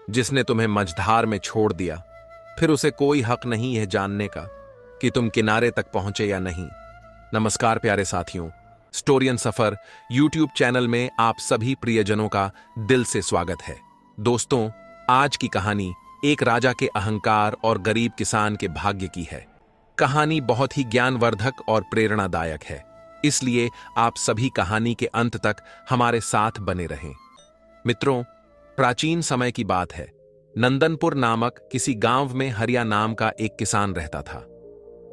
जिसने तुम्हें मझधार में छोड़ दिया, फिर उसे कोई हक नहीं है जानने का कि तुम किनारे तक पहुंचे या नहीं। नमस्कार प्यारे साथियों, स्टोरियन सफर यूट्यूब चैनल में आप सभी प्रियजनों का दिल से स्वागत है। दोस्तों, आज की कहानी एक राजा के अहंकार और गरीब किसान के भाग्य की है। कहानी बहुत ही ज्ञानवर्धक और प्रेरणादायक है, इसलिए आप सभी कहानी के अंत तक हमारे साथ बने रहें। मित्रों, प्राचीन समय की बात है। नंदनपुर नामक किसी गांव में हरिया नाम का एक किसान रहता था।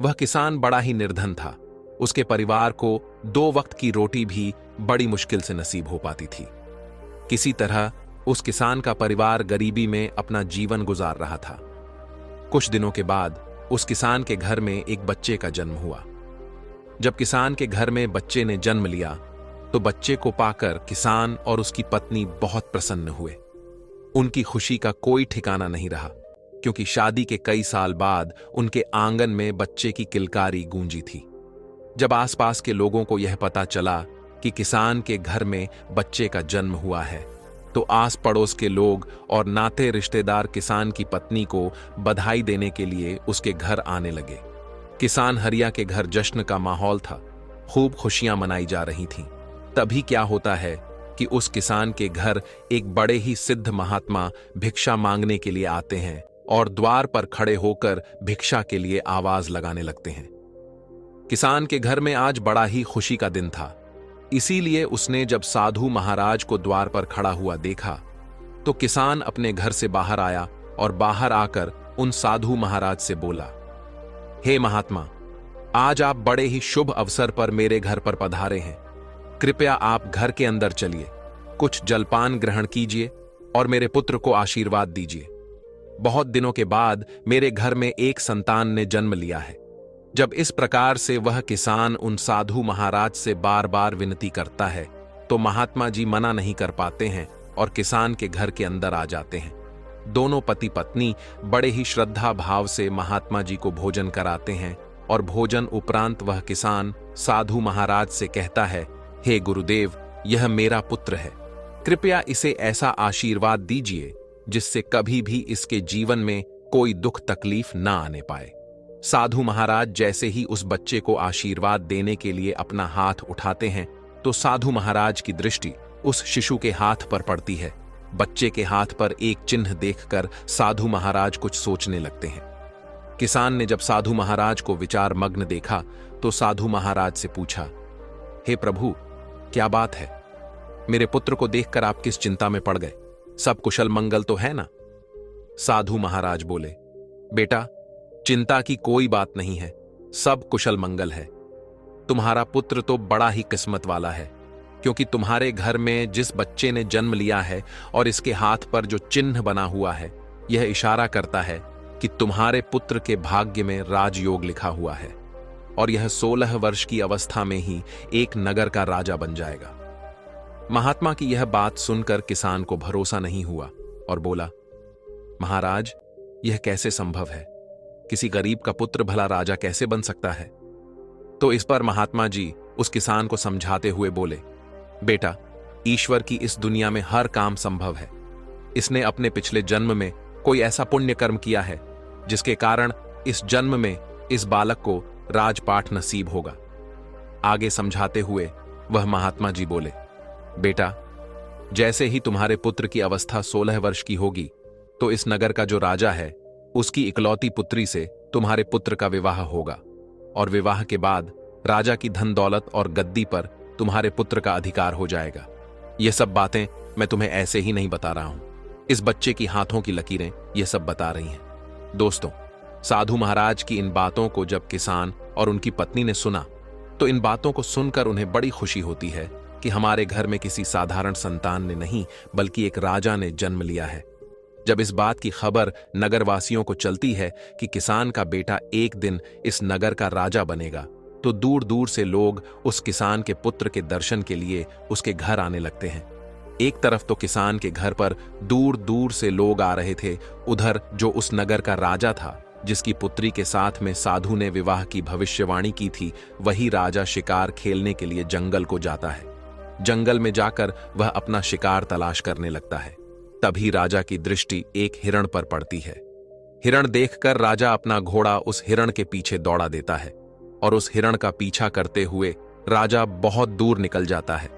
वह किसान बड़ा ही निर्धन था। उसके परिवार को 2 वक्त की रोटी भी बड़ी मुश्किल से नसीब हो पाती थी। किसी तरह उस किसान का परिवार गरीबी में अपना जीवन गुजार रहा था। कुछ दिनों के बाद उस किसान के घर में एक बच्चे का जन्म हुआ। जब किसान के घर में बच्चे ने जन्म लिया तो बच्चे को पाकर किसान और उसकी पत्नी बहुत प्रसन्न हुए। उनकी खुशी का कोई ठिकाना नहीं रहा, क्योंकि शादी के कई साल बाद उनके आंगन में बच्चे की किलकारी गूंजी थी। जब आसपास के लोगों को यह पता चला कि किसान के घर में बच्चे का जन्म हुआ है, तो आस पड़ोस के लोग और नाते रिश्तेदार किसान की पत्नी को बधाई देने के लिए उसके घर आने लगे। किसान हरिया के घर जश्न का माहौल था। खूब खुशियां मनाई जा रही थीं। तभी क्या होता है कि उस किसान के घर एक बड़े ही सिद्ध महात्मा भिक्षा मांगने के लिए आते हैं और द्वार पर खड़े होकर भिक्षा के लिए आवाज लगाने लगते हैं। किसान के घर में आज बड़ा ही खुशी का दिन था, इसीलिए उसने जब साधु महाराज को द्वार पर खड़ा हुआ देखा तो किसान अपने घर से बाहर आया और बाहर आकर उन साधु महाराज से बोला, हे महात्मा, आज आप बड़े ही शुभ अवसर पर मेरे घर पर पधारे हैं। कृपया आप घर के अंदर चलिए, कुछ जलपान ग्रहण कीजिए और मेरे पुत्र को आशीर्वाद दीजिए। बहुत दिनों के बाद मेरे घर में एक संतान ने जन्म लिया है। जब इस प्रकार से वह किसान उन साधु महाराज से बार बार विनती करता है तो महात्मा जी मना नहीं कर पाते हैं और किसान के घर के अंदर आ जाते हैं। दोनों पति पत्नी बड़े ही श्रद्धा भाव से महात्मा जी को भोजन कराते हैं और भोजन उपरांत वह किसान साधु महाराज से कहता है, हे गुरुदेव, यह मेरा पुत्र है। कृपया इसे ऐसा आशीर्वाद दीजिए जिससे कभी भी इसके जीवन में कोई दुख तकलीफ ना आने पाए। साधु महाराज जैसे ही उस बच्चे को आशीर्वाद देने के लिए अपना हाथ उठाते हैं तो साधु महाराज की दृष्टि उस शिशु के हाथ पर पड़ती है। बच्चे के हाथ पर एक चिन्ह देखकर साधु महाराज कुछ सोचने लगते हैं। किसान ने जब साधु महाराज को विचार मग्न देखा तो साधु महाराज से पूछा, हे प्रभु, क्या बात है? मेरे पुत्र को देखकर आप किस चिंता में पड़ गए? सब कुशल मंगल तो है ना? साधु महाराज बोले, बेटा, चिंता की कोई बात नहीं है, सब कुशल मंगल है। तुम्हारा पुत्र तो बड़ा ही किस्मत वाला है, क्योंकि तुम्हारे घर में जिस बच्चे ने जन्म लिया है और इसके हाथ पर जो चिन्ह बना हुआ है, यह इशारा करता है कि तुम्हारे पुत्र के भाग्य में राजयोग लिखा हुआ है और यह 16 वर्ष की अवस्था में ही एक नगर का राजा बन जाएगा। महात्मा की यह बात सुनकर किसान को भरोसा नहीं हुआ और बोला, महाराज, यह कैसे संभव है? किसी गरीब का पुत्र भला राजा कैसे बन सकता है? तो इस पर महात्मा जी उस किसान को समझाते हुए बोले, बेटा, ईश्वर की इस दुनिया में हर काम संभव है। इसने अपने पिछले जन्म में कोई ऐसा पुण्य कर्म किया है जिसके कारण इस जन्म में इस बालक को राजपाठ नसीब होगा। आगे समझाते हुए वह महात्मा जी बोले, बेटा, जैसे ही तुम्हारे पुत्र की अवस्था 16 वर्ष की होगी तो इस नगर का जो राजा है उसकी इकलौती पुत्री से तुम्हारे पुत्र का विवाह होगा और विवाह के बाद राजा की धन दौलत और गद्दी पर तुम्हारे पुत्र का अधिकार हो जाएगा। यह सब बातें मैं तुम्हें ऐसे ही नहीं बता रहा हूं, इस बच्चे की हाथों की लकीरें यह सब बता रही हैं। दोस्तों, साधु महाराज की इन बातों को जब किसान और उनकी पत्नी ने सुना तो इन बातों को सुनकर उन्हें बड़ी खुशी होती है कि हमारे घर में किसी साधारण संतान ने नहीं बल्कि एक राजा ने जन्म लिया है। जब इस बात की खबर नगरवासियों को चलती है कि किसान का बेटा एक दिन इस नगर का राजा बनेगा, तो दूर दूर से लोग उस किसान के पुत्र के दर्शन के लिए उसके घर आने लगते हैं। एक तरफ तो किसान के घर पर दूर दूर से लोग आ रहे थे, उधर जो उस नगर का राजा था जिसकी पुत्री के साथ में साधु ने विवाह की भविष्यवाणी की थी, वही राजा शिकार खेलने के लिए जंगल को जाता है। जंगल में जाकर वह अपना शिकार तलाश करने लगता है। तभी राजा की दृष्टि एक हिरण पर पड़ती है। हिरण देखकर राजा अपना घोड़ा उस हिरण के पीछे दौड़ा देता है और उस हिरण का पीछा करते हुए राजा बहुत दूर निकल जाता है।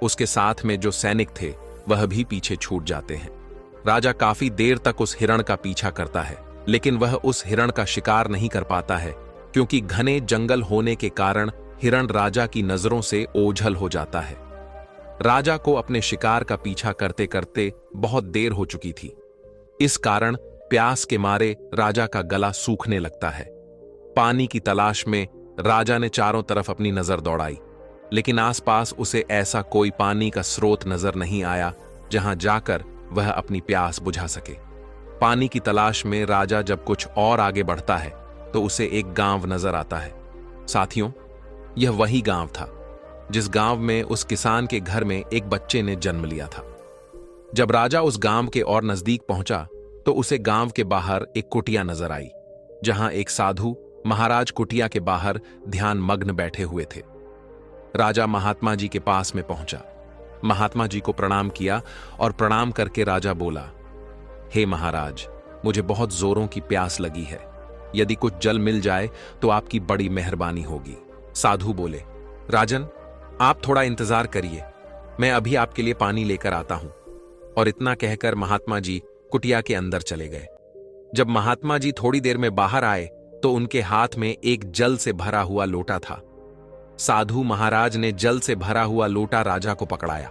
उसके साथ में जो सैनिक थे वह भी पीछे छूट जाते हैं। राजा काफी देर तक उस हिरण का पीछा करता है, लेकिन वह उस हिरण का शिकार नहीं कर पाता है, क्योंकि घने जंगल होने के कारण हिरण राजा की नजरों से ओझल हो जाता है। राजा को अपने शिकार का पीछा करते करते बहुत देर हो चुकी थी। इस कारण प्यास के मारे राजा का गला सूखने लगता है। पानी की तलाश में राजा ने चारों तरफ अपनी नजर दौड़ाई, लेकिन आसपास उसे ऐसा कोई पानी का स्रोत नजर नहीं आया जहां जाकर वह अपनी प्यास बुझा सके। पानी की तलाश में राजा जब कुछ और आगे बढ़ता है तो उसे एक गांव नजर आता है। साथियों, यह वही गांव था जिस गांव में उस किसान के घर में एक बच्चे ने जन्म लिया था। जब राजा उस गांव के और नजदीक पहुंचा तो उसे गांव के बाहर एक कुटिया नजर आई, जहां एक साधु महाराज कुटिया के बाहर ध्यान मग्न बैठे हुए थे। राजा महात्मा जी के पास में पहुंचा, महात्मा जी को प्रणाम किया और प्रणाम करके राजा बोला, हे महाराज, मुझे बहुत जोरों की प्यास लगी है। यदि कुछ जल मिल जाए तो आपकी बड़ी मेहरबानी होगी। साधु बोले, राजन, आप थोड़ा इंतजार करिए, मैं अभी आपके लिए पानी लेकर आता हूं। और इतना कहकर महात्मा जी कुटिया के अंदर चले गए। जब महात्मा जी थोड़ी देर में बाहर आए तो उनके हाथ में एक जल से भरा हुआ लोटा था। साधु महाराज ने जल से भरा हुआ लोटा राजा को पकड़ाया।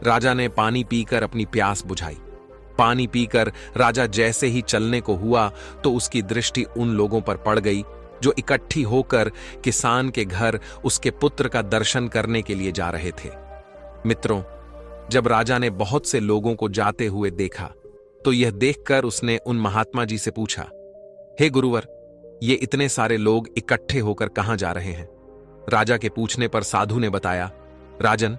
राजा ने पानी पीकर अपनी प्यास बुझाई। पानी पीकर राजा जैसे ही चलने को हुआ तो उसकी दृष्टि उन लोगों पर पड़ गई जो इकट्ठी होकर किसान के घर उसके पुत्र का दर्शन करने के लिए जा रहे थे। मित्रों, जब राजा ने बहुत से लोगों को जाते हुए देखा तो यह देखकर उसने उन महात्मा जी से पूछा, हे गुरुवर, ये इतने सारे लोग इकट्ठे होकर कहां जा रहे हैं? राजा के पूछने पर साधु ने बताया, राजन,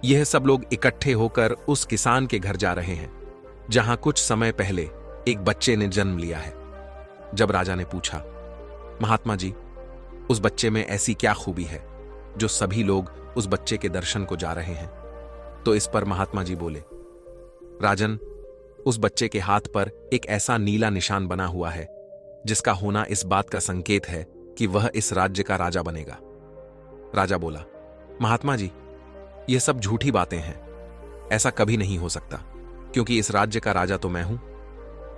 यह सब लोग इकट्ठे होकर उस किसान के घर जा रहे हैं जहां कुछ समय पहले एक बच्चे ने जन्म लिया है। जब राजा ने पूछा, महात्मा जी, उस बच्चे में ऐसी क्या खूबी है जो सभी लोग उस बच्चे के दर्शन को जा रहे हैं? तो इस पर महात्मा जी बोले, राजन, उस बच्चे के हाथ पर एक ऐसा नीला निशान बना हुआ है जिसका होना इस बात का संकेत है कि वह इस राज्य का राजा बनेगा। राजा बोला, महात्मा जी, यह सब झूठी बातें हैं, ऐसा कभी नहीं हो सकता, क्योंकि इस राज्य का राजा तो मैं हूं।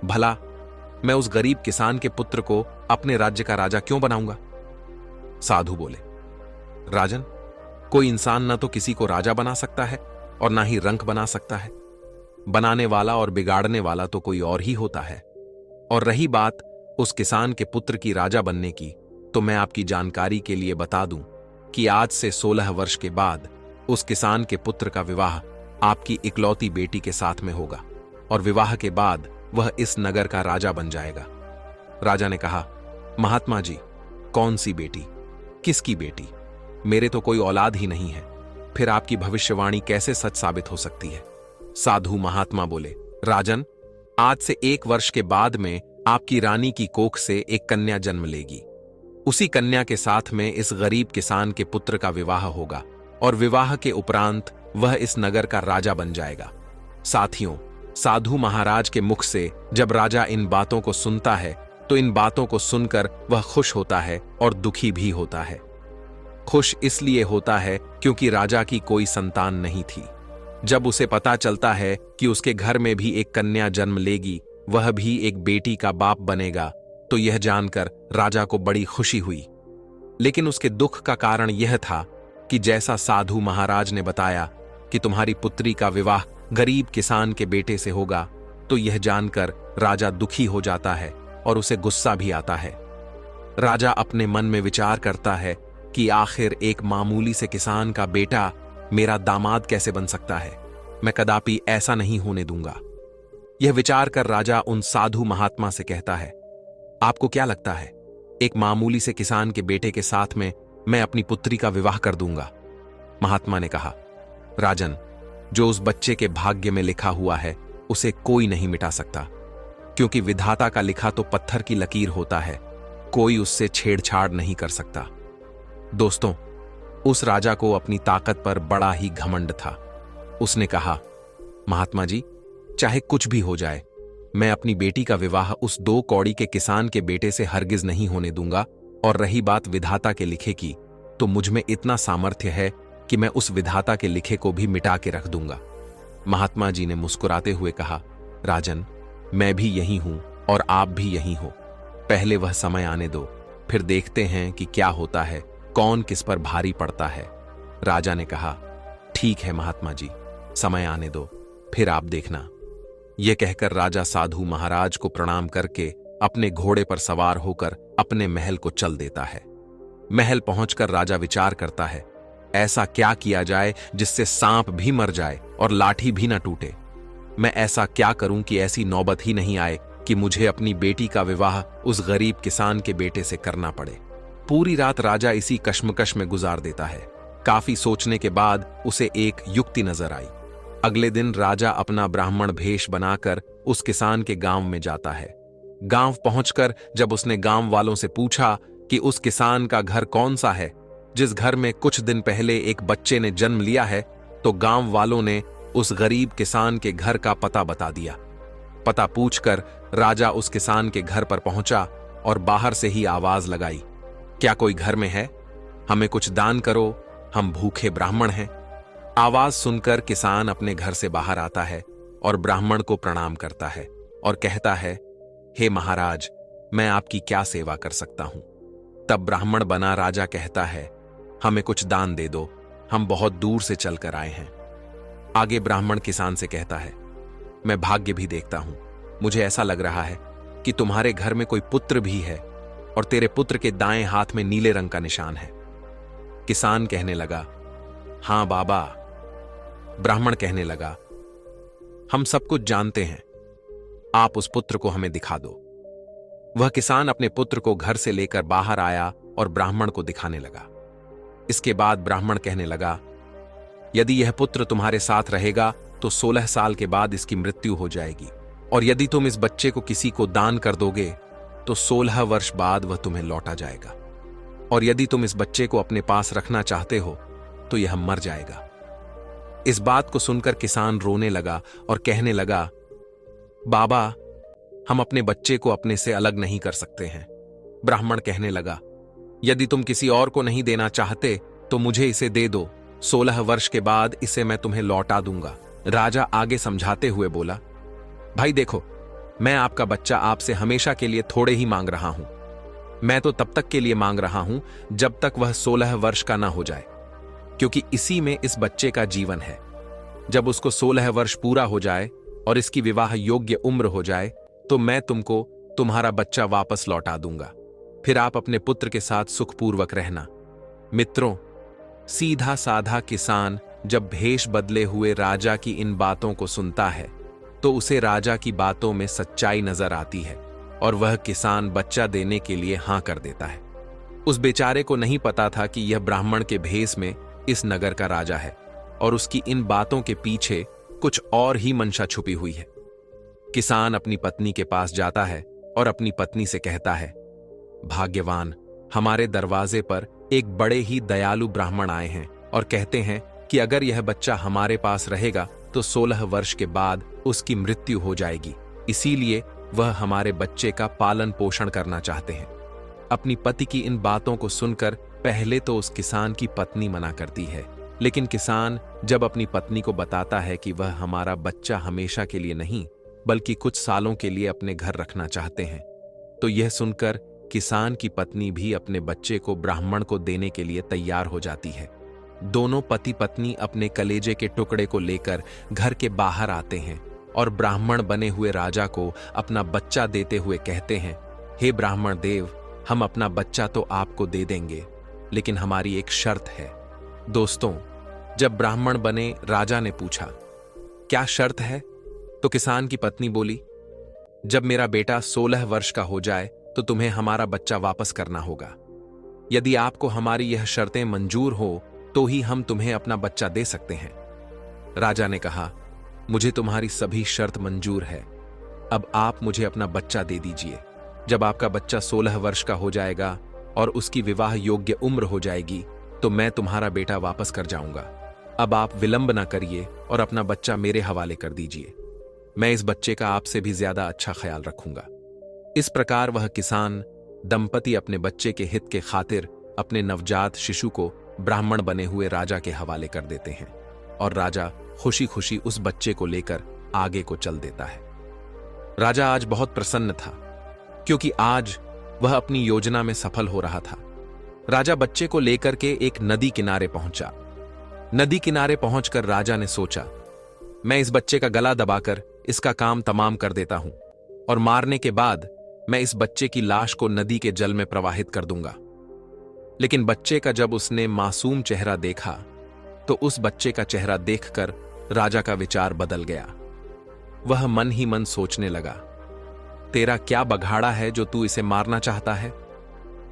भला मैं उस गरीब किसान के पुत्र को अपने राज्य का राजा क्यों बनाऊंगा? साधु बोले, राजन, कोई इंसान न तो किसी को राजा बना सकता है और ना ही रंक बना सकता है। बनाने वाला और बिगाड़ने वाला तो कोई और ही होता है। और रही बात उस किसान के पुत्र की राजा बनने की, तो मैं आपकी जानकारी के लिए बता दूं कि आज से 16 वर्ष के बाद उस किसान के पुत्र का विवाह आपकी इकलौती बेटी के साथ में होगा और विवाह के बाद वह इस नगर का राजा बन जाएगा। राजा ने कहा, महात्मा जी, कौन सी बेटी? किसकी बेटी? मेरे तो कोई औलाद ही नहीं है, फिर आपकी भविष्यवाणी कैसे सच साबित हो सकती है? साधु महात्मा बोले, राजन, आज से 1 वर्ष के बाद में आपकी रानी की कोख से एक कन्या जन्म लेगी। उसी कन्या के साथ में इस गरीब किसान के पुत्र का विवाह होगा और विवाह के उपरांत वह इस नगर का राजा बन जाएगा। साथियों, साधु महाराज के मुख से जब राजा इन बातों को सुनता है तो इन बातों को सुनकर वह खुश होता है और दुखी भी होता है। खुश इसलिए होता है क्योंकि राजा की कोई संतान नहीं थी। जब उसे पता चलता है कि उसके घर में भी एक कन्या जन्म लेगी, वह भी एक बेटी का बाप बनेगा, तो यह जानकर राजा को बड़ी खुशी हुई। लेकिन उसके दुख का कारण यह था कि जैसा साधु महाराज ने बताया कि तुम्हारी पुत्री का विवाह गरीब किसान के बेटे से होगा, तो यह जानकर राजा दुखी हो जाता है और उसे गुस्सा भी आता है। राजा अपने मन में विचार करता है कि आखिर एक मामूली से किसान का बेटा मेरा दामाद कैसे बन सकता है? मैं कदापि ऐसा नहीं होने दूंगा। यह विचार कर राजा उन साधु महात्मा से कहता है, आपको क्या लगता है, एक मामूली से किसान के बेटे के साथ में मैं अपनी पुत्री का विवाह कर दूंगा? महात्मा ने कहा, राजन, जो उस बच्चे के भाग्य में लिखा हुआ है उसे कोई नहीं मिटा सकता, क्योंकि विधाता का लिखा तो पत्थर की लकीर होता है, कोई उससे छेड़छाड़ नहीं कर सकता। दोस्तों, उस राजा को अपनी ताकत पर बड़ा ही घमंड था। उसने कहा, महात्मा जी, चाहे कुछ भी हो जाए, मैं अपनी बेटी का विवाह उस 2 कौड़ी के किसान के बेटे से हरगिज नहीं होने दूंगा। और रही बात विधाता के लिखे की, तो मुझ में इतना सामर्थ्य है कि मैं उस विधाता के लिखे को भी मिटा के रख दूंगा। महात्मा जी ने मुस्कुराते हुए कहा, राजन, मैं भी यही हूं और आप भी यही हो। पहले वह समय आने दो, फिर देखते हैं कि क्या होता है, कौन किस पर भारी पड़ता है। राजा ने कहा, ठीक है महात्मा जी, समय आने दो, फिर आप देखना। यह कहकर राजा साधु महाराज को प्रणाम करके अपने घोड़े पर सवार होकर अपने महल को चल देता है। महल पहुंचकर राजा विचार करता है, ऐसा क्या किया जाए जिससे सांप भी मर जाए और लाठी भी न टूटे। मैं ऐसा क्या करूं कि ऐसी नौबत ही नहीं आए कि मुझे अपनी बेटी का विवाह उस गरीब किसान के बेटे से करना पड़े। पूरी रात राजा इसी कश्मकश में गुजार देता है। काफी सोचने के बाद उसे एक युक्ति नजर आई। अगले दिन राजा अपना ब्राह्मण भेष बनाकर उस किसान के गांव में जाता है। गांव पहुंचकर जब उसने गांव वालों से पूछा कि उस किसान का घर कौन सा है जिस घर में कुछ दिन पहले एक बच्चे ने जन्म लिया है, तो गांव वालों ने उस गरीब किसान के घर का पता बता दिया। पता पूछकर राजा उस किसान के घर पर पहुंचा और बाहर से ही आवाज लगाई, क्या कोई घर में है? हमें कुछ दान करो, हम भूखे ब्राह्मण हैं। आवाज सुनकर किसान अपने घर से बाहर आता है और ब्राह्मण को प्रणाम करता है और कहता है, हे महाराज, मैं आपकी क्या सेवा कर सकता हूं? तब ब्राह्मण बना राजा कहता है, हमें कुछ दान दे दो, हम बहुत दूर से चलकर आए हैं। आगे ब्राह्मण किसान से कहता है, मैं भाग्य भी देखता हूं, मुझे ऐसा लग रहा है कि तुम्हारे घर में कोई पुत्र भी है और तेरे पुत्र के दाएं हाथ में नीले रंग का निशान है। किसान कहने लगा, हां बाबा। ब्राह्मण कहने लगा, हम सब कुछ जानते हैं, आप उस पुत्र को हमें दिखा दो। वह किसान अपने पुत्र को घर से लेकर बाहर आया और ब्राह्मण को दिखाने लगा। इसके बाद ब्राह्मण कहने लगा, यदि यह पुत्र तुम्हारे साथ रहेगा तो 16 साल के बाद इसकी मृत्यु हो जाएगी, और यदि तुम इस बच्चे को किसी को दान कर दोगे तो 16 वर्ष बाद वह तुम्हें लौटा जाएगा, और यदि तुम इस बच्चे को अपने पास रखना चाहते हो तो यह मर जाएगा। इस बात को सुनकर किसान रोने लगा और कहने लगा, बाबा, हम अपने बच्चे को अपने से अलग नहीं कर सकते हैं। ब्राह्मण कहने लगा, यदि तुम किसी और को नहीं देना चाहते तो मुझे इसे दे दो, 16 वर्ष के बाद इसे मैं तुम्हें लौटा दूंगा। राजा आगे समझाते हुए बोला, भाई देखो, मैं आपका बच्चा आपसे हमेशा के लिए थोड़े ही मांग रहा हूं। मैं तो तब तक के लिए मांग रहा हूं जब तक वह 16 वर्ष का ना हो जाए, क्योंकि इसी में इस बच्चे का जीवन है। जब उसको 16 वर्ष पूरा हो जाए और इसकी विवाह योग्य उम्र हो जाए तो मैं तुमको तुम्हारा बच्चा वापस लौटा दूंगा, फिर आप अपने पुत्र के साथ सुखपूर्वक रहना। मित्रों, सीधा साधा किसान जब भेष बदले हुए राजा की इन बातों को सुनता है तो उसे राजा की बातों में सच्चाई नजर आती है और वह किसान बच्चा देने के लिए हां कर देता है। उस बेचारे को नहीं पता था कि यह ब्राह्मण के भेष में इस नगर का राजा है और उसकी इन बातों के पीछे कुछ और ही मंशा छुपी हुई है। किसान अपनी पत्नी के पास जाता है और अपनी पत्नी से कहता है, भाग्यवान, हमारे दरवाजे पर एक बड़े ही दयालु ब्राह्मण आए हैं और कहते हैं कि अगर यह बच्चा हमारे पास रहेगा तो 16 वर्ष के बाद उसकी मृत्यु हो जाएगी, इसीलिए वह हमारे बच्चे का पालन पोषण करना चाहते हैं। अपनी पति की इन बातों को सुनकर पहले तो उस किसान की पत्नी मना करती है, लेकिन किसान जब अपनी पत्नी को बताता है कि वह हमारा बच्चा हमेशा के लिए नहीं बल्कि कुछ सालों के लिए अपने घर रखना चाहते हैं, तो यह सुनकर किसान की पत्नी भी अपने बच्चे को ब्राह्मण को देने के लिए तैयार हो जाती है। दोनों पति पत्नी अपने कलेजे के टुकड़े को लेकर घर के बाहर आते हैं और ब्राह्मण बने हुए राजा को अपना बच्चा देते हुए कहते हैं, हे ब्राह्मण देव, हम अपना बच्चा तो आपको दे देंगे, लेकिन हमारी एक शर्त है। दोस्तों, जब ब्राह्मण बने राजा ने पूछा, क्या शर्त है? तो किसान की पत्नी बोली, जब मेरा बेटा 16 वर्ष का हो जाए तो तुम्हें हमारा बच्चा वापस करना होगा। यदि आपको हमारी यह शर्तें मंजूर हो तो ही हम तुम्हें अपना बच्चा दे सकते हैं। राजा ने कहा, मुझे तुम्हारी सभी शर्त मंजूर है, अब आप मुझे अपना बच्चा दे दीजिए। जब आपका बच्चा 16 वर्ष का हो जाएगा और उसकी विवाह योग्य उम्र हो जाएगी तो मैं तुम्हारा बेटा वापस कर जाऊंगा। अब आप विलंब ना करिए और अपना बच्चा मेरे हवाले कर दीजिए। मैं इस बच्चे का आपसे भी ज्यादा अच्छा ख्याल रखूंगा। इस प्रकार वह किसान दंपति अपने बच्चे के हित के खातिर अपने नवजात शिशु को ब्राह्मण बने हुए राजा के हवाले कर देते हैं और राजा खुशी खुशी उस बच्चे को लेकर आगे को चल देता है। राजा आज बहुत प्रसन्न था क्योंकि आज वह अपनी योजना में सफल हो रहा था। राजा बच्चे को लेकर के एक नदी किनारे पहुंचा। नदी किनारे पहुंचकर राजा ने सोचा, मैं इस बच्चे का गला दबाकर इसका काम तमाम कर देता हूं और मारने के बाद मैं इस बच्चे की लाश को नदी के जल में प्रवाहित कर दूंगा। लेकिन बच्चे का जब उसने मासूम चेहरा देखा तो उस बच्चे का चेहरा देखकर राजा का विचार बदल गया। वह मन ही मन सोचने लगा, तेरा क्या बघाड़ा है जो तू इसे मारना चाहता है?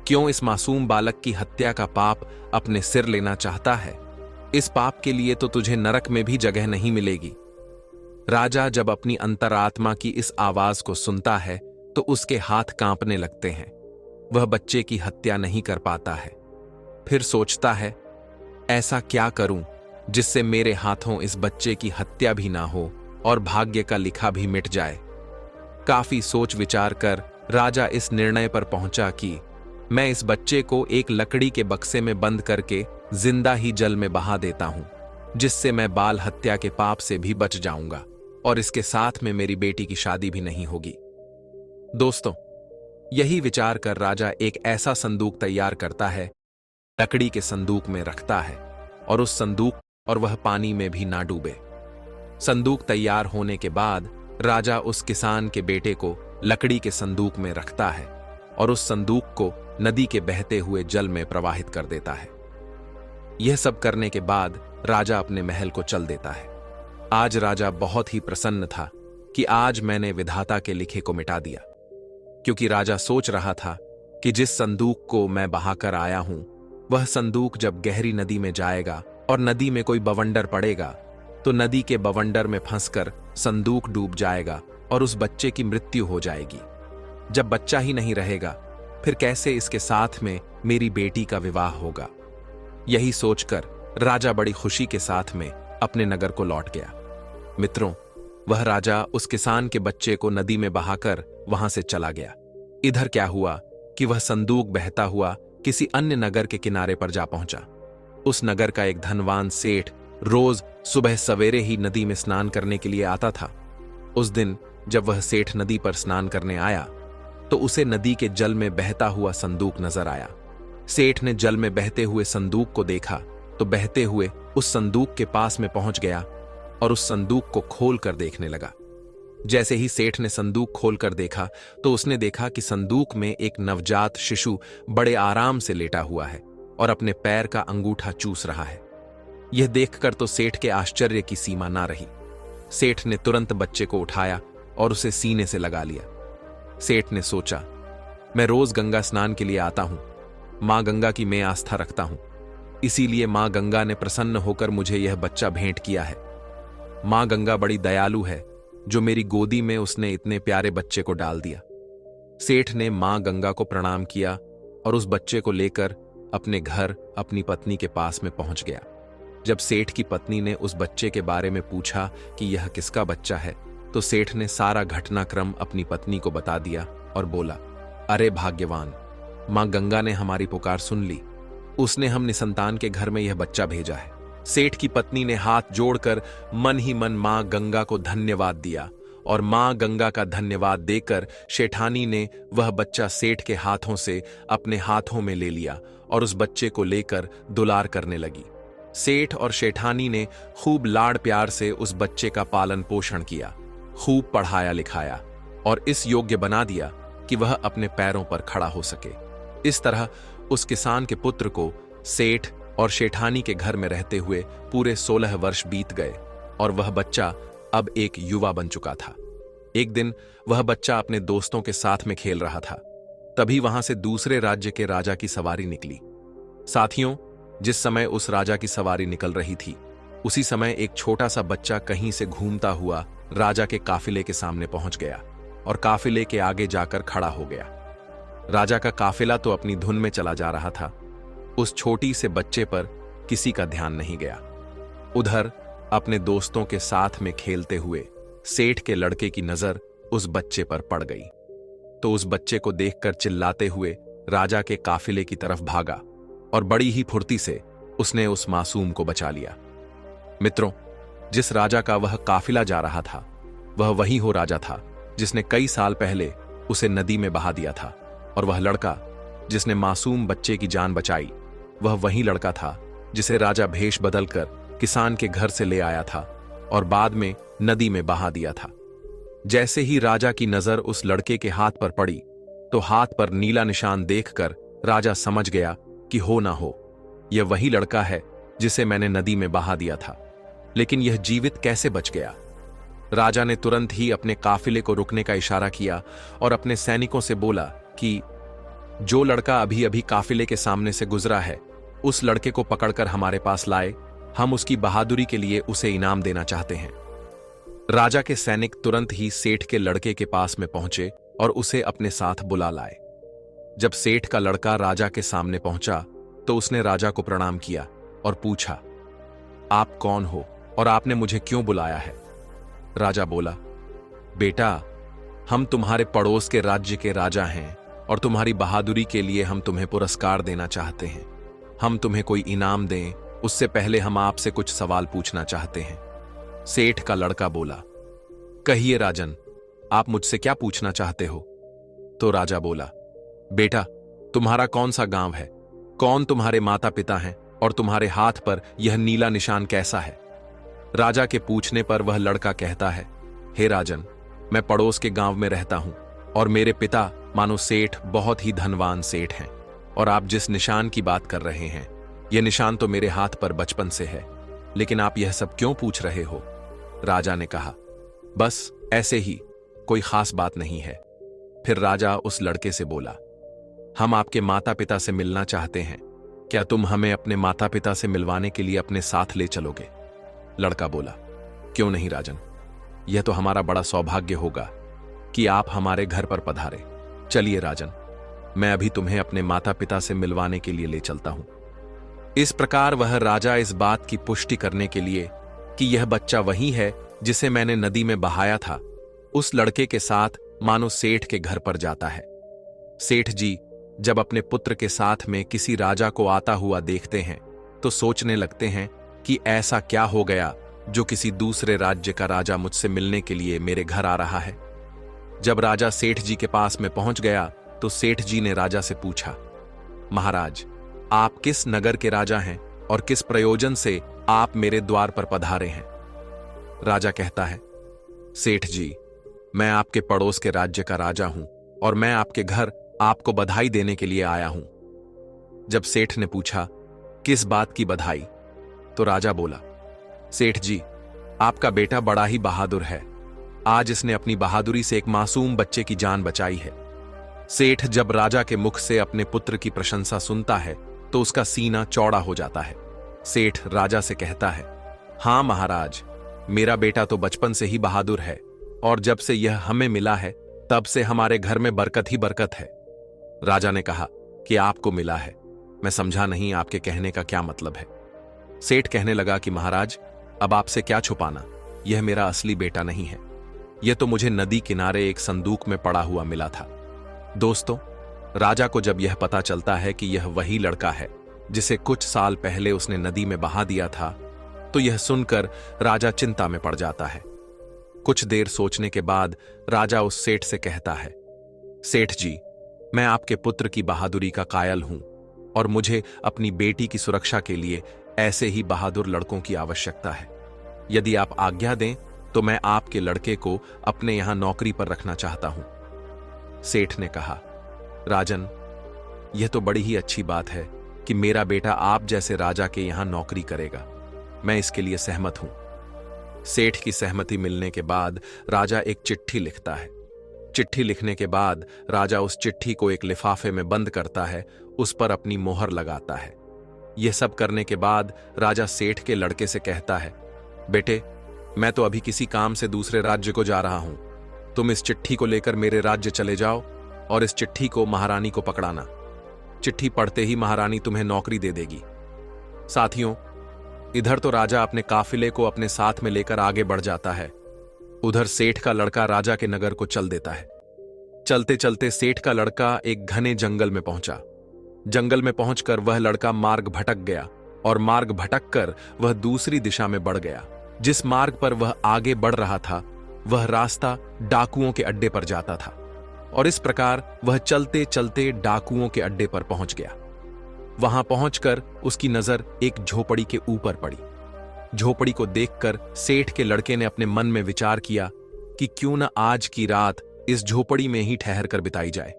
क्यों इस मासूम बालक की हत्या का पाप अपने सिर लेना चाहता है? इस पाप के लिए तो तुझे नरक में भी जगह नहीं मिलेगी। राजा जब अपनी अंतरात्मा की इस आवाज को सुनता है तो उसके हाथ कांपने लगते हैं। वह बच्चे की हत्या नहीं कर पाता है। फिर सोचता है, ऐसा क्या करूं जिससे मेरे हाथों इस बच्चे की हत्या भी ना हो और भाग्य का लिखा भी मिट जाए। काफी सोच विचार कर राजा इस निर्णय पर पहुंचा कि मैं इस बच्चे को एक लकड़ी के बक्से में बंद करके जिंदा ही जल में बहा देता हूं, जिससे मैं बाल हत्या के पाप से भी बच जाऊंगा और इसके साथ में मेरी बेटी की शादी भी नहीं होगी। दोस्तों, यही विचार कर राजा एक ऐसा संदूक तैयार करता है, लकड़ी के संदूक में रखता है और उस संदूक और वह पानी में भी ना डूबे। संदूक तैयार होने के बाद राजा उस किसान के बेटे को लकड़ी के संदूक में रखता है और उस संदूक को नदी के बहते हुए जल में प्रवाहित कर देता है। यह सब करने के बाद राजा अपने महल को चल देता है। आज राजा बहुत ही प्रसन्न था कि आज मैंने विधाता के लिखे को मिटा दिया, क्योंकि राजा सोच रहा था कि जिस संदूक को मैं बहाकर आया हूं, वह संदूक जब गहरी नदी में जाएगा और नदी में कोई बवंडर पड़ेगा तो नदी के बवंडर में फंसकर संदूक डूब जाएगा और उस बच्चे की मृत्यु हो जाएगी। जब बच्चा ही नहीं रहेगा, फिर कैसे इसके साथ में मेरी बेटी का विवाह होगा? यही सोचकर राजा बड़ी खुशी के साथ में अपने नगर को लौट गया। मित्रों, वह राजा उस किसान के बच्चे को नदी में बहाकर वहां से चला गया। इधर क्या हुआ कि वह संदूक बहता हुआ किसी अन्य नगर के किनारे पर जा पहुंचा। उस नगर का एक धनवान सेठ रोज सुबह सवेरे ही नदी में स्नान करने के लिए आता था। उस दिन जब वह सेठ नदी पर स्नान करने आया तो उसे नदी के जल में बहता हुआ संदूक नजर आया। सेठ ने जल में बहते हुए संदूक को देखा तो बहते हुए उस संदूक के पास में पहुंच गया और उस संदूक को खोल कर देखने लगा। जैसे ही सेठ ने संदूक खोलकर देखा तो उसने देखा कि संदूक में एक नवजात शिशु बड़े आराम से लेटा हुआ है और अपने पैर का अंगूठा चूस रहा है। यह देखकर तो सेठ के आश्चर्य की सीमा ना रही। सेठ ने तुरंत बच्चे को उठाया और उसे सीने से लगा लिया। सेठ ने सोचा, मैं रोज गंगा स्नान के लिए आता हूं, मां गंगा की मैं आस्था रखता हूं, इसीलिए मां गंगा ने प्रसन्न होकर मुझे यह बच्चा भेंट किया है। मां गंगा बड़ी दयालु है जो मेरी गोदी में उसने इतने प्यारे बच्चे को डाल दिया। सेठ ने मां गंगा को प्रणाम किया और उस बच्चे को लेकर अपने घर अपनी पत्नी के पास में पहुंच गया। जब सेठ की पत्नी ने उस बच्चे के बारे में पूछा कि यह किसका बच्चा है तो सेठ ने सारा घटनाक्रम अपनी पत्नी को बता दिया और बोला, अरे भाग्यवान, मां गंगा ने हमारी पुकार सुन ली, उसने हम निसंतान के घर में यह बच्चा भेजा है। सेठ की पत्नी ने हाथ जोड़कर मन ही मन मां गंगा को धन्यवाद दिया और मां गंगा का धन्यवाद देकर शेठानी ने वह बच्चा सेठ के हाथों से अपने हाथों में ले लिया और उस बच्चे को लेकर दुलार करने लगी। सेठ और शेठानी ने खूब लाड़ प्यार से उस बच्चे का पालन पोषण किया, खूब पढ़ाया लिखाया और इस योग्य बना दिया कि वह अपने पैरों पर खड़ा हो सके। इस तरह उस किसान के पुत्र को सेठ और शेठानी के घर में रहते हुए पूरे 16 वर्ष बीत गए और वह बच्चा अब एक युवा बन चुका था। एक दिन वह बच्चा अपने दोस्तों के साथ में खेल रहा था। तभी वहां से दूसरे राज्य के राजा की सवारी निकली। साथियों, जिस समय उस राजा की सवारी निकल रही थी, उसी समय एक छोटा सा बच्चा कहीं से घूमता हुआ राजा के काफिले के सामने पहुंच गया और काफिले के आगे जाकर खड़ा हो गया। राजा का काफिला तो अपनी धुन में चला जा रहा था, उस छोटी से बच्चे पर किसी का ध्यान नहीं गया। उधर अपने दोस्तों के साथ में खेलते हुए सेठ के लड़के की नजर उस बच्चे पर पड़ गई तो उस बच्चे को देखकर चिल्लाते हुए राजा के काफिले की तरफ भागा और बड़ी ही फुर्ती से उसने उस मासूम को बचा लिया। मित्रों, जिस राजा का वह काफिला जा रहा था वह वही हो राजा था जिसने कई साल पहले उसे नदी में बहा दिया था, और वह लड़का जिसने मासूम बच्चे की जान बचाई वह वही लड़का था जिसे राजा भेष बदलकर किसान के घर से ले आया था और बाद में नदी में बहा दिया था। जैसे ही राजा की नजर उस लड़के के हाथ पर पड़ी तो हाथ पर नीला निशान देखकर राजा समझ गया कि हो ना हो यह वही लड़का है जिसे मैंने नदी में बहा दिया था। लेकिन यह जीवित कैसे बच गया? राजा ने तुरंत ही अपने काफिले को रुकने का इशारा किया और अपने सैनिकों से बोला कि जो लड़का अभी अभी काफिले के सामने से गुजरा है उस लड़के को पकड़कर हमारे पास लाए, हम उसकी बहादुरी के लिए उसे इनाम देना चाहते हैं। राजा के सैनिक तुरंत ही सेठ के लड़के के पास में पहुंचे और उसे अपने साथ बुला लाए। जब सेठ का लड़का राजा के सामने पहुंचा तो उसने राजा को प्रणाम किया और पूछा, आप कौन हो और आपने मुझे क्यों बुलाया है? राजा बोला, बेटा, हम तुम्हारे पड़ोस के राज्य के राजा हैं और तुम्हारी बहादुरी के लिए हम तुम्हें पुरस्कार देना चाहते हैं। हम तुम्हें कोई इनाम दें उससे पहले हम आपसे कुछ सवाल पूछना चाहते हैं। सेठ का लड़का बोला, कहिए राजन, आप मुझसे क्या पूछना चाहते हो? तो राजा बोला, बेटा, तुम्हारा कौन सा गांव है, कौन तुम्हारे माता पिता हैं और तुम्हारे हाथ पर यह नीला निशान कैसा है? राजा के पूछने पर वह लड़का कहता है, हे राजन, मैं पड़ोस के गांव में रहता हूं और मेरे पिता मानो सेठ बहुत ही धनवान सेठ हैं, और आप जिस निशान की बात कर रहे हैं यह निशान तो मेरे हाथ पर बचपन से है, लेकिन आप यह सब क्यों पूछ रहे हो? राजा ने कहा, बस ऐसे ही, कोई खास बात नहीं है। फिर राजा उस लड़के से बोला, हम आपके माता पिता से मिलना चाहते हैं, क्या तुम हमें अपने माता पिता से मिलवाने के लिए अपने साथ ले चलोगे? लड़का बोला, क्यों नहीं राजन, यह तो हमारा बड़ा सौभाग्य होगा कि आप हमारे घर पर पधारे। चलिए राजन, मैं अभी तुम्हें अपने माता पिता से मिलवाने के लिए ले चलता हूं। इस प्रकार वह राजा इस बात की पुष्टि करने के लिए कि यह बच्चा वही है जिसे मैंने नदी में बहाया था, उस लड़के के साथ मानो सेठ के घर पर जाता है। सेठ जी जब अपने पुत्र के साथ में किसी राजा को आता हुआ देखते हैं तो सोचने लगते हैं कि ऐसा क्या हो गया जो किसी दूसरे राज्य का राजा मुझसे मिलने के लिए मेरे घर आ रहा है। जब राजा सेठ जी के पास में पहुंच गया तो सेठ जी ने राजा से पूछा, महाराज, आप किस नगर के राजा हैं और किस प्रयोजन से आप मेरे द्वार पर पधारे हैं? राजा कहता है, सेठ जी, मैं आपके पड़ोस के राज्य का राजा हूं और मैं आपके घर आपको बधाई देने के लिए आया हूं। जब सेठ ने पूछा, किस बात की बधाई? तो राजा बोला, सेठ जी, आपका बेटा बड़ा ही बहादुर है, आज इसने अपनी बहादुरी से एक मासूम बच्चे की जान बचाई है। सेठ जब राजा के मुख से अपने पुत्र की प्रशंसा सुनता है तो उसका सीना चौड़ा हो जाता है। सेठ राजा से कहता है, हां महाराज, मेरा बेटा तो बचपन से ही बहादुर है और जब से यह हमें मिला है तब से हमारे घर में बरकत ही बरकत है। राजा ने कहा कि आपको मिला है, मैं समझा नहीं आपके कहने का क्या मतलब है। सेठ कहने लगा कि महाराज, अब आपसे क्या छुपाना, यह मेरा असली बेटा नहीं है, यह तो मुझे नदी किनारे एक संदूक में पड़ा हुआ मिला था। दोस्तों, राजा को जब यह पता चलता है कि यह वही लड़का है जिसे कुछ साल पहले उसने नदी में बहा दिया था तो यह सुनकर राजा चिंता में पड़ जाता है। कुछ देर सोचने के बाद राजा उस सेठ से कहता है, सेठ जी, मैं आपके पुत्र की बहादुरी का कायल हूं और मुझे अपनी बेटी की सुरक्षा के लिए ऐसे ही बहादुर लड़कों की आवश्यकता है। यदि आप आज्ञा दें तो मैं आपके लड़के को अपने यहां नौकरी पर रखना चाहता हूं। सेठ ने कहा, राजन, यह तो बड़ी ही अच्छी बात है कि मेरा बेटा आप जैसे राजा के यहां नौकरी करेगा, मैं इसके लिए सहमत हूं। सेठ की सहमति मिलने के बाद राजा एक चिट्ठी लिखता है। चिट्ठी लिखने के बाद राजा उस चिट्ठी को एक लिफाफे में बंद करता है, उस पर अपनी मोहर लगाता है। यह सब करने के बाद राजा सेठ के लड़के से कहता है, बेटे, मैं तो अभी किसी काम से दूसरे राज्य को जा रहा हूं, तुम इस चिट्ठी को लेकर मेरे राज्य चले जाओ और इस चिट्ठी को महारानी को पकड़ाना। चिट्ठी पढ़ते ही महारानी तुम्हें नौकरी दे देगी। साथियों, इधर तो राजा अपने काफिले को अपने साथ में लेकर आगे बढ़ जाता है उधर सेठ का लड़का राजा के नगर को चल देता है। चलते चलते सेठ का लड़का एक घने जंगल में पहुंचा। जंगल में पहुंचकर वह लड़का मार्ग भटक गया और मार्ग भटक कर वह दूसरी दिशा में बढ़ गया। जिस मार्ग पर वह आगे बढ़ रहा था वह रास्ता डाकुओं के अड्डे पर जाता था और इस प्रकार वह चलते चलते डाकुओं के अड्डे पर पहुंच गया। वहां पहुंचकर उसकी नजर एक झोपड़ी के ऊपर पड़ी। झोपड़ी को देखकर सेठ के लड़के ने अपने मन में विचार किया कि क्यों न आज की रात इस झोपड़ी में ही ठहर कर बिताई जाए।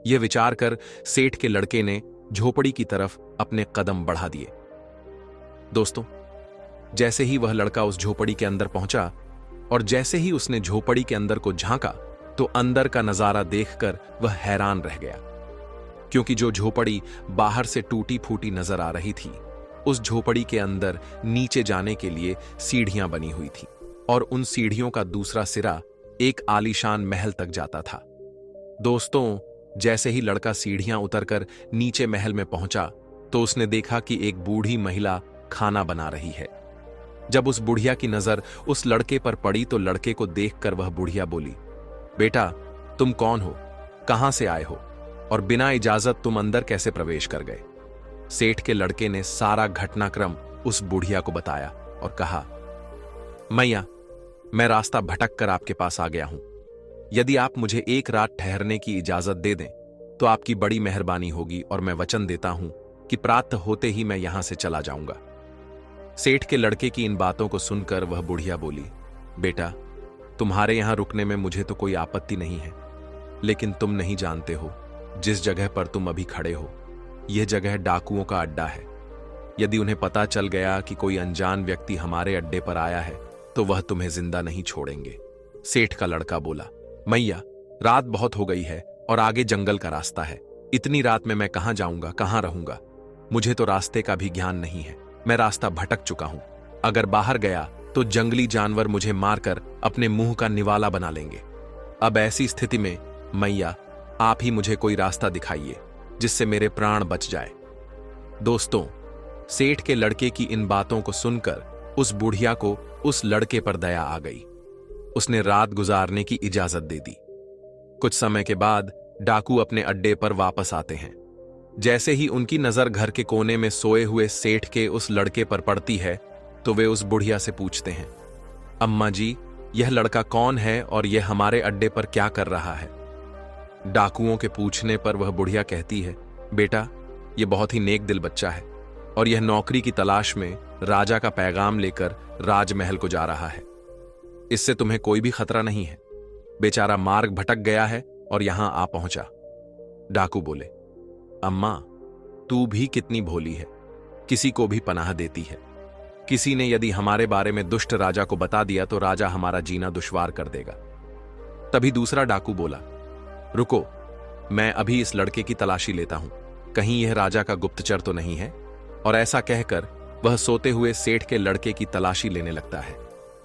यह विचार कर सेठ के लड़के ने झोपड़ी की तरफ अपने कदम बढ़ा दिए। दोस्तों, जैसे ही वह लड़का उस झोपड़ी के अंदर पहुंचा और जैसे ही उसने झोपड़ी के अंदर को झांका तो अंदर का नजारा देखकर वह हैरान रह गया, क्योंकि जो झोपड़ी बाहर से टूटी फूटी नजर आ रही थी, उस झोपड़ी के अंदर नीचे जाने के लिए सीढ़ियां बनी हुई थी और उन सीढ़ियों का दूसरा सिरा एक आलीशान महल तक जाता था। दोस्तों, जैसे ही लड़का सीढ़ियां उतरकर नीचे महल में पहुंचा तो उसने देखा कि एक बूढ़ी महिला खाना बना रही है। जब उस बुढ़िया की नजर उस लड़के पर पड़ी तो लड़के को देखकर वह बुढ़िया बोली, बेटा, तुम कौन हो, कहां से आए हो और बिना इजाजत तुम अंदर कैसे प्रवेश कर गए? सेठ के लड़के ने सारा घटनाक्रम उस बुढ़िया को बताया और कहा, मैया, मैं रास्ता भटक कर आपके पास आ गया हूं। यदि आप मुझे एक रात ठहरने की इजाजत दे दें तो आपकी बड़ी मेहरबानी होगी और मैं वचन देता हूं कि प्रातः होते ही मैं यहां से चला जाऊंगा। सेठ के लड़के की इन बातों को सुनकर वह बुढ़िया बोली, बेटा, तुम्हारे यहां रुकने में मुझे तो कोई आपत्ति नहीं है, लेकिन तुम नहीं जानते हो जिस जगह पर तुम अभी खड़े हो यह जगह डाकुओं का अड्डा है। यदि उन्हें पता चल गया कि कोई अनजान व्यक्ति हमारे अड्डे पर आया है तो वह तुम्हें जिंदा नहीं छोड़ेंगे। सेठ का लड़का बोला, मैया, रात बहुत हो गई है और आगे जंगल का रास्ता है। इतनी रात में मैं कहां जाऊंगा, कहां रहूंगा? मुझे तो रास्ते का भी ज्ञान नहीं है। मैं रास्ता भटक चुका हूं। अगर बाहर गया तो जंगली जानवर मुझे मारकर अपने मुंह का निवाला बना लेंगे। अब ऐसी स्थिति में मैया, आप ही मुझे कोई रास्ता दिखाइए जिससे मेरे प्राण बच जाए। दोस्तों, सेठ के लड़के की इन बातों को सुनकर उस बुढ़िया को उस लड़के पर दया आ गई। उसने रात गुजारने की इजाजत दे दी। कुछ समय के बाद डाकू अपने अड्डे पर वापस आते हैं। जैसे ही उनकी नजर घर के कोने में सोए हुए सेठ के उस लड़के पर पड़ती है तो वे उस बुढ़िया से पूछते हैं, अम्मा जी, यह लड़का कौन है और यह हमारे अड्डे पर क्या कर रहा है? डाकुओं के पूछने पर वह बुढ़िया कहती है, बेटा, यह बहुत ही नेक दिल बच्चा है और यह नौकरी की तलाश में राजा का पैगाम लेकर राजमहल को जा रहा है। इससे तुम्हें कोई भी खतरा नहीं है। बेचारा मार्ग भटक गया है और यहां आ पहुंचा। डाकू बोले, अम्मा, तू भी कितनी भोली है, किसी को भी पनाह देती है। किसी ने यदि हमारे बारे में दुष्ट राजा को बता दिया तो राजा हमारा जीना दुश्वार कर देगा। तभी दूसरा डाकू बोला, रुको, मैं अभी इस लड़के की तलाशी लेता हूं, कहीं यह राजा का गुप्तचर तो नहीं है। और ऐसा कहकर वह सोते हुए सेठ के लड़के की तलाशी लेने लगता है।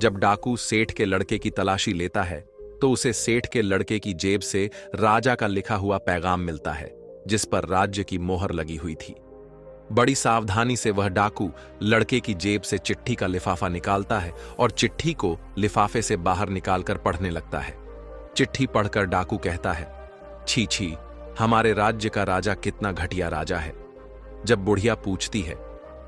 जब डाकू सेठ के लड़के की तलाशी लेता है तो उसे सेठ के लड़के की जेब से राजा का लिखा हुआ पैगाम मिलता है जिस पर राज्य की मोहर लगी हुई थी। बड़ी सावधानी से वह डाकू लड़के की जेब से चिट्ठी का लिफाफा निकालता है और चिट्ठी को लिफाफे से बाहर निकालकर पढ़ने लगता है। चिट्ठी पढ़कर डाकू कहता है, छी छी, हमारे राज्य का राजा कितना घटिया राजा है। जब बुढ़िया पूछती है,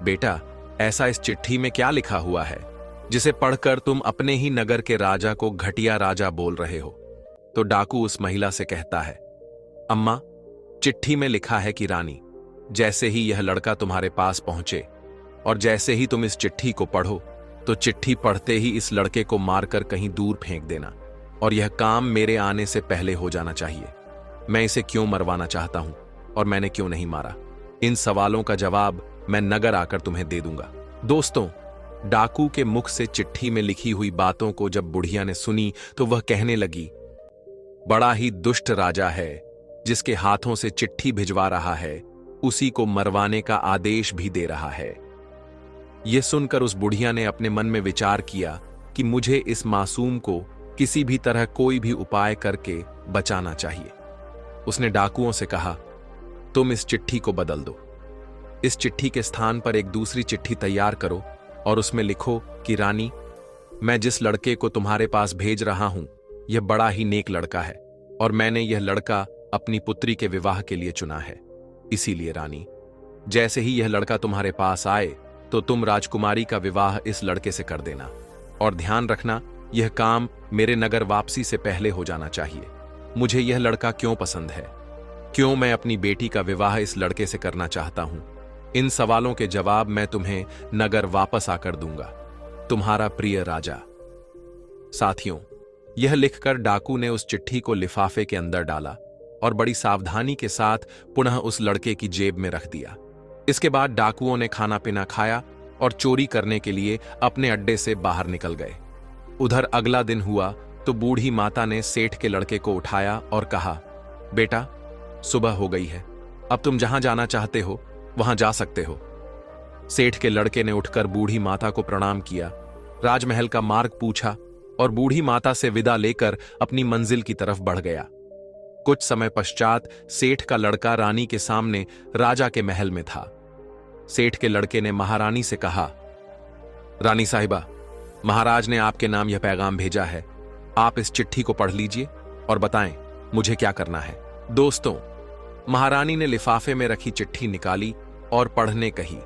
बेटा, ऐसा इस चिट्ठी में क्या लिखा हुआ है जिसे पढ़कर तुम अपने ही नगर के राजा को घटिया राजा बोल रहे हो? तो डाकू उस महिला से कहता है, अम्मा, चिट्ठी में लिखा है कि रानी, जैसे ही यह लड़का तुम्हारे पास पहुंचे और जैसे ही तुम इस चिट्ठी को पढ़ो तो चिट्ठी पढ़ते ही इस लड़के को मारकर कहीं दूर फेंक देना, और यह काम मेरे आने से पहले हो जाना चाहिए। मैं इसे क्यों मरवाना चाहता हूं और मैंने क्यों नहीं मारा, इन सवालों का जवाब मैं नगर आकर तुम्हें दे दूंगा। दोस्तों, डाकू के मुख से चिट्ठी में लिखी हुई बातों को जब बुढ़िया ने सुनी तो वह कहने लगी, बड़ा ही दुष्ट राजा है, जिसके हाथों से चिट्ठी भिजवा रहा है उसी को मरवाने का आदेश भी दे रहा है। यह सुनकर उस बुढ़िया ने अपने मन में विचार किया कि मुझे इस मासूम को किसी भी तरह कोई भी उपाय करके बचाना चाहिए। उसने डाकुओं से कहा, तुम इस चिट्ठी को बदल दो। इस चिट्ठी के स्थान पर एक दूसरी चिट्ठी तैयार करो और उसमें लिखो कि रानी, मैं जिस लड़के को तुम्हारे पास भेज रहा हूं यह बड़ा ही नेक लड़का है और मैंने यह लड़का अपनी पुत्री के विवाह के लिए चुना है। इसीलिए रानी, जैसे ही यह लड़का तुम्हारे पास आए तो तुम राजकुमारी का विवाह इस लड़के से कर देना। और ध्यान रखना, यह काम मेरे नगर वापसी से पहले हो जाना चाहिए। मुझे यह लड़का क्यों पसंद है, क्यों मैं अपनी बेटी का विवाह इस लड़के से करना चाहता हूं, इन सवालों के जवाब मैं तुम्हें नगर वापस आकर दूंगा। तुम्हारा प्रिय राजा। साथियों, यह लिखकर डाकू ने उस चिट्ठी को लिफाफे के अंदर डाला और बड़ी सावधानी के साथ पुनः उस लड़के की जेब में रख दिया। इसके बाद डाकुओं ने खाना पीना खाया और चोरी करने के लिए अपने अड्डे से बाहर निकल गए। उधर अगला दिन हुआ तो बूढ़ी माता ने सेठ के लड़के को उठाया और कहा, बेटा, सुबह हो गई है, अब तुम जहां जाना चाहते हो वहां जा सकते हो। सेठ के लड़के ने उठकर बूढ़ी माता को प्रणाम किया, राजमहल का मार्ग पूछा और बूढ़ी माता से विदा लेकर अपनी मंजिल की तरफ बढ़ गया। कुछ समय पश्चात सेठ का लड़का रानी के सामने राजा के महल में था। सेठ के लड़के ने महारानी से कहा, रानी साहिबा, महाराज ने आपके नाम यह पैगाम भेजा है, आप इस चिट्ठी को पढ़ लीजिए और बताएं मुझे क्या करना है। दोस्तों, महारानी ने लिफाफे में रखी चिट्ठी निकाली और पढ़ने कही।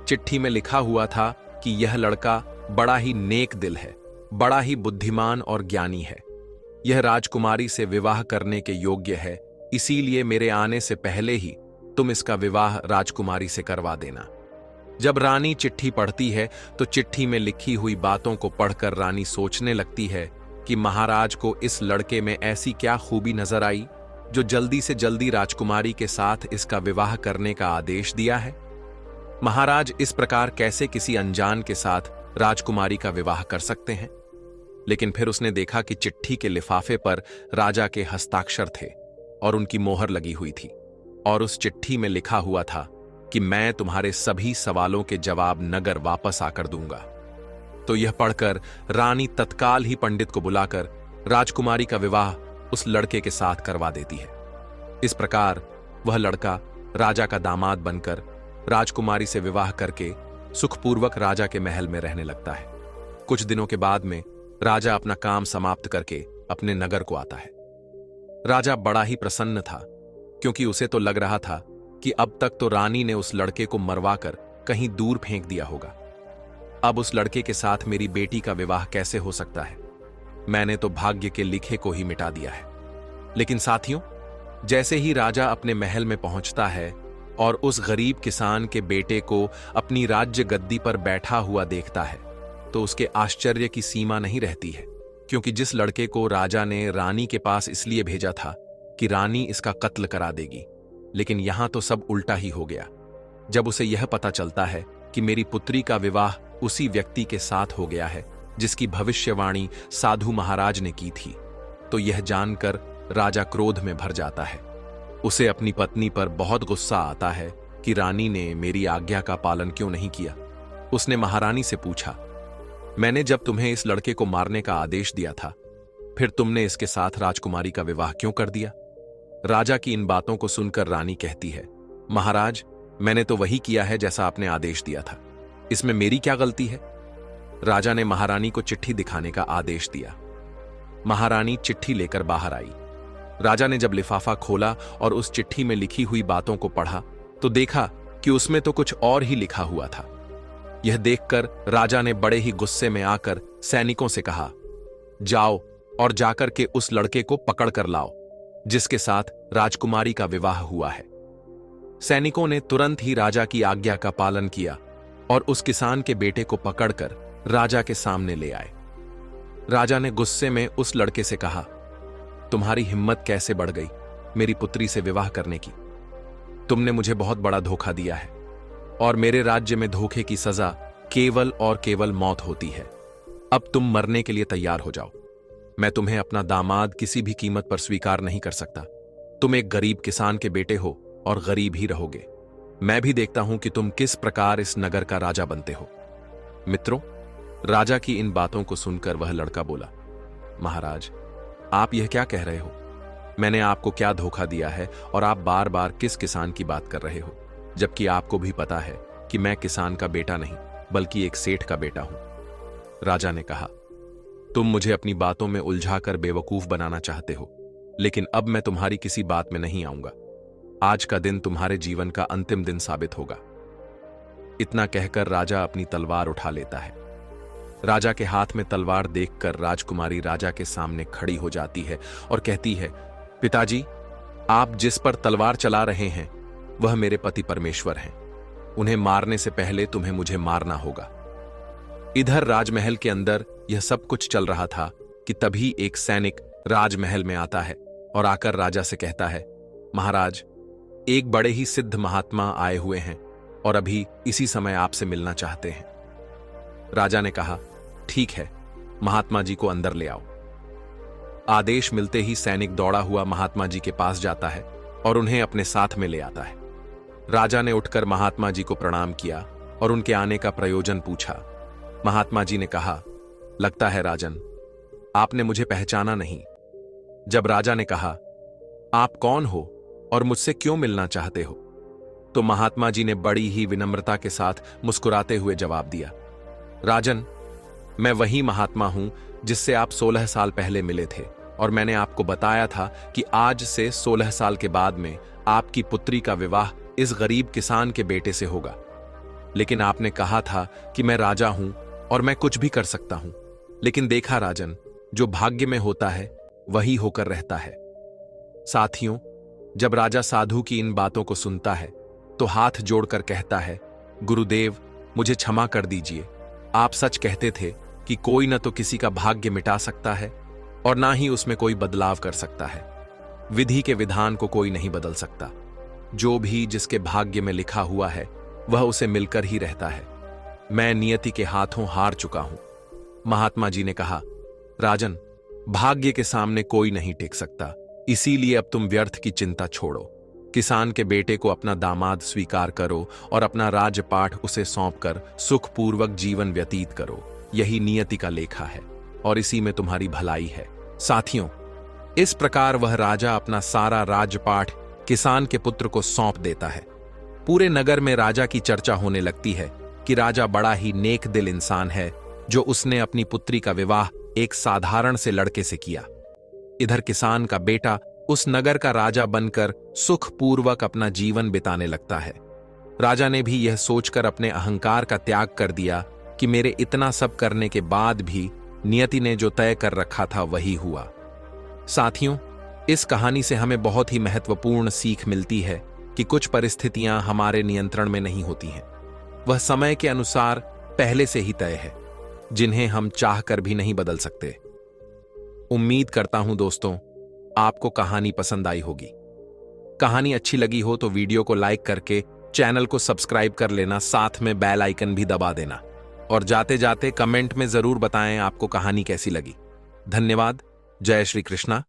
चिट्ठी में लिखा हुआ था कि यह लड़का बड़ा ही नेक दिल है, बड़ा ही बुद्धिमान और ज्ञानी है। यह राजकुमारी से विवाह करने के योग्य है, इसीलिए मेरे आने से पहले ही तुम इसका विवाह राजकुमारी से करवा देना। जब रानी चिट्ठी पढ़ती है तो चिट्ठी में लिखी हुई बातों को पढ़कर रानी सोचने लगती है कि महाराज को इस लड़के में ऐसी क्या खूबी नजर आई जो जल्दी से जल्दी राजकुमारी के साथ इसका विवाह करने का आदेश दिया है। महाराज इस प्रकार कैसे किसी अनजान के साथ राजकुमारी का विवाह कर सकते हैं। लेकिन फिर उसने देखा कि चिट्ठी के लिफाफे पर राजा के हस्ताक्षर थे और उनकी मोहर लगी हुई थी और उस चिट्ठी में लिखा हुआ था कि मैं तुम्हारे सभी सवालों के जवाब नगर वापस आकर दूंगा। तो यह पढ़कर रानी तत्काल ही पंडित को बुलाकर राजकुमारी का विवाह उस लड़के के साथ करवा देती है। इस प्रकार वह लड़का राजा का दामाद बनकर राजकुमारी से विवाह करके सुखपूर्वक राजा के महल में रहने लगता है। कुछ दिनों के बाद में राजा अपना काम समाप्त करके अपने नगर को आता है। राजा बड़ा ही प्रसन्न था, क्योंकि उसे तो लग रहा था कि अब तक तो रानी ने उस लड़के को मरवाकर कहीं दूर फेंक दिया होगा। अब उस लड़के के साथ मेरी बेटी का विवाह कैसे हो सकता है? मैंने तो भाग्य के लिखे को ही मिटा दिया है। लेकिन साथियों, जैसे ही राजा अपने महल में पहुंचता है और उस गरीब किसान के बेटे को अपनी राज्य गद्दी पर बैठा हुआ देखता है तो उसके आश्चर्य की सीमा नहीं रहती है, क्योंकि जिस लड़के को राजा ने रानी के पास इसलिए भेजा था कि रानी इसका कत्ल करा देगी, लेकिन यहां तो सब उल्टा ही हो गया। जब उसे यह पता चलता है कि मेरी पुत्री का विवाह उसी व्यक्ति के साथ हो गया है जिसकी भविष्यवाणी साधु महाराज ने की थी, तो यह जानकर राजा क्रोध में भर जाता है। उसे अपनी पत्नी पर बहुत गुस्सा आता है कि रानी ने मेरी आज्ञा का पालन क्यों नहीं किया। उसने महारानी से पूछा, मैंने जब तुम्हें इस लड़के को मारने का आदेश दिया था, फिर तुमने इसके साथ राजकुमारी का विवाह क्यों कर दिया? राजा की इन बातों को सुनकर रानी कहती है, महाराज, मैंने तो वही किया है जैसा आपने आदेश दिया था, इसमें मेरी क्या गलती है? राजा ने महारानी को चिट्ठी दिखाने का आदेश दिया। महारानी चिट्ठी लेकर बाहर आई। राजा ने जब लिफाफा खोला और उस चिट्ठी में लिखी हुई बातों को पढ़ा तो देखा कि उसमें तो कुछ और ही लिखा हुआ था। यह देखकर राजा ने बड़े ही गुस्से में आकर सैनिकों से कहा, जाओ और जाकर के उस लड़के को पकड़ कर लाओ जिसके साथ राजकुमारी का विवाह हुआ है। सैनिकों ने तुरंत ही राजा की आज्ञा का पालन किया और उस किसान के बेटे को पकड़कर राजा के सामने ले आए। राजा ने गुस्से में उस लड़के से कहा, तुम्हारी हिम्मत कैसे बढ़ गई मेरी पुत्री से विवाह करने की? तुमने मुझे बहुत बड़ा धोखा दिया है और मेरे राज्य में धोखे की सजा केवल और केवल मौत होती है। अब तुम मरने के लिए तैयार हो जाओ। मैं तुम्हें अपना दामाद किसी भी कीमत पर स्वीकार नहीं कर सकता। तुम एक गरीब किसान के बेटे हो और गरीब ही रहोगे। मैं भी देखता हूं कि तुम किस प्रकार इस नगर का राजा बनते हो। मित्रों, राजा की इन बातों को सुनकर वह लड़का बोला, महाराज, आप यह क्या कह रहे हो? मैंने आपको क्या धोखा दिया है और आप बार बार किस किसान की बात कर रहे हो, जबकि आपको भी पता है कि मैं किसान का बेटा नहीं बल्कि एक सेठ का बेटा हूं। राजा ने कहा, तुम मुझे अपनी बातों में उलझाकर बेवकूफ बनाना चाहते हो, लेकिन अब मैं तुम्हारी किसी बात में नहीं आऊंगा। आज का दिन तुम्हारे जीवन का अंतिम दिन साबित होगा। इतना कहकर राजा अपनी तलवार उठा लेता है। राजा के हाथ में तलवार देखकर राजकुमारी राजा के सामने खड़ी हो जाती है और कहती है, पिताजी, आप जिस पर तलवार चला रहे हैं वह मेरे पति परमेश्वर हैं। उन्हें मारने से पहले तुम्हें मुझे मारना होगा। इधर राजमहल के अंदर यह सब कुछ चल रहा था कि तभी एक सैनिक राजमहल में आता है और आकर राजा से कहता है, महाराज, एक बड़े ही सिद्ध महात्मा आए हुए हैं और अभी इसी समय आपसे मिलना चाहते हैं। राजा ने कहा, ठीक है, महात्मा जी को अंदर ले आओ। आदेश मिलते ही सैनिक दौड़ा हुआ महात्मा जी के पास जाता है और उन्हें अपने साथ में ले आता है। राजा ने उठकर महात्मा जी को प्रणाम किया और उनके आने का प्रयोजन पूछा। महात्मा जी ने कहा, लगता है राजन, आपने मुझे पहचाना नहीं। जब राजा ने कहा, आप कौन हो और मुझसे क्यों मिलना चाहते हो, तो महात्मा जी ने बड़ी ही विनम्रता के साथ मुस्कुराते हुए जवाब दिया, राजन, मैं वही महात्मा हूं जिससे आप 16 साल पहले मिले थे और मैंने आपको बताया था कि आज से 16 साल के बाद में आपकी पुत्री का विवाह इस गरीब किसान के बेटे से होगा। लेकिन आपने कहा था कि मैं राजा हूं और मैं कुछ भी कर सकता हूं, लेकिन देखा राजन, जो भाग्य में होता है वही होकर रहता है। साथियों, जब राजा साधु की इन बातों को सुनता है तो हाथ जोड़कर कहता है, गुरुदेव, मुझे क्षमा कर दीजिए। आप सच कहते थे कि कोई न तो किसी का भाग्य मिटा सकता है और ना ही उसमें कोई बदलाव कर सकता है। विधि के विधान को कोई नहीं बदल सकता। जो भी जिसके भाग्य में लिखा हुआ है वह उसे मिलकर ही रहता है। मैं नियति के हाथों हार चुका हूं। महात्मा जी ने कहा, राजन, भाग्य के सामने कोई नहीं टिक सकता, इसीलिए अब तुम व्यर्थ की चिंता छोड़ो। किसान के बेटे को अपना दामाद स्वीकार करो और अपना राजपाठ उसे सौंपकर सुखपूर्वक जीवन व्यतीत करो। यही नियति का लेखा है और इसी में तुम्हारी भलाई है। साथियों, इस प्रकार वह राजा अपना सारा राजपाठ किसान के पुत्र को सौंप देता है। पूरे नगर में राजा की चर्चा होने लगती है कि राजा बड़ा ही नेक दिल इंसान है, जो उसने अपनी पुत्री का विवाह एक साधारण से लड़के से किया। इधर किसान का बेटा उस नगर का राजा बनकर सुखपूर्वक अपना जीवन बिताने लगता है। राजा ने भी यह सोचकर अपने अहंकार का त्याग कर दिया कि मेरे इतना सब करने के बाद भी नियति ने जो तय कर रखा था वही हुआ। साथियों, इस कहानी से हमें बहुत ही महत्वपूर्ण सीख मिलती है कि कुछ परिस्थितियां हमारे नियंत्रण में नहीं होती हैं। वह समय के अनुसार पहले से ही तय है, जिन्हें हम चाहकर भी नहीं बदल सकते। उम्मीद करता हूं दोस्तों, आपको कहानी पसंद आई होगी। कहानी अच्छी लगी हो तो वीडियो को लाइक करके चैनल को सब्सक्राइब कर लेना, साथ में बेल आइकन भी दबा देना और जाते जाते कमेंट में जरूर बताएं आपको कहानी कैसी लगी। धन्यवाद। जय श्री कृष्णा।